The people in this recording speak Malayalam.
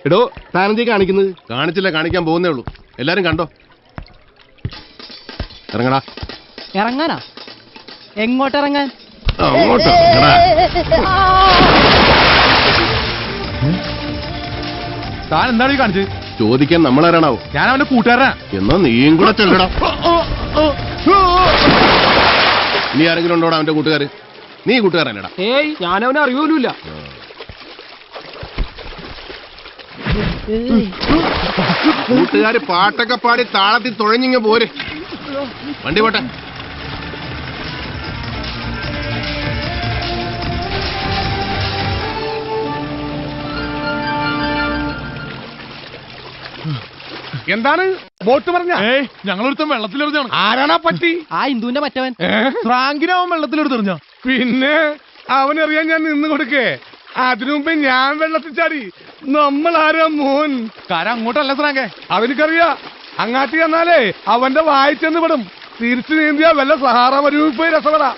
എടോ താനെന്തീ കാണിക്കുന്നത്? കാണിച്ചില്ല, കാണിക്കാൻ പോകുന്നേ ഉള്ളൂ. എല്ലാരും കണ്ടോ? ഇറങ്ങടാ. ഇറങ്ങാനാ? എങ്ങോട്ട് ഇറങ്ങാൻ? അങ്ങോട്ട് താൻ എന്താണ് ഈ കാണിച്ചത്? ചോദിക്കാൻ നമ്മളാരാണാവോ? ഞാൻ അവന്റെ കൂട്ടുകാരനാ. എന്നാ നീയും കൂടെ ചെല്ലടാ. നീ ആരെങ്കിലും ഉണ്ടോടാ അവന്റെ കൂട്ടുകാര്? നീ കൂട്ടുകാരനടാ? ഏയ്, ഞാനവനെ അറിയൂല. കൂട്ടുകാര് പാട്ടൊക്കെ പാടി താളത്തിൽ തുഴഞ്ഞിങ്ങ പോര്. വണ്ടി പോട്ടെ. എന്താണ് ബോട്ട് പറഞ്ഞ? ഞങ്ങളൊരുത്തൻ വെള്ളത്തിലെറിഞ്ഞാണ്. ആരാണാ പറ്റി? ആ ഇന്ദുവിന്റെ മറ്റവൻ. ഫ്രാങ്കിനവൻ വെള്ളത്തിലെടുത്തെറിഞ്ഞ. പിന്നെ അവനറിയാൻ ഞാൻ നിന്ന് കൊടുക്കേ. അതിനു മുമ്പേ ഞാൻ വെള്ളത്തിൽ ചാടി. നമ്മളാരാ മോൻ? കാര്യം അങ്ങോട്ടല്ല ഫ്രാങ്കേ. അവനക്കറിയാ അങ്ങാട്ടി ചെന്നാലേ അവന്റെ വായിച്ചെന്ന് വിടും. തിരിച്ചു നീന്തിയാ വല്ല സഹാറ മരുഭൂമി പോയി രസപ്പെടാ.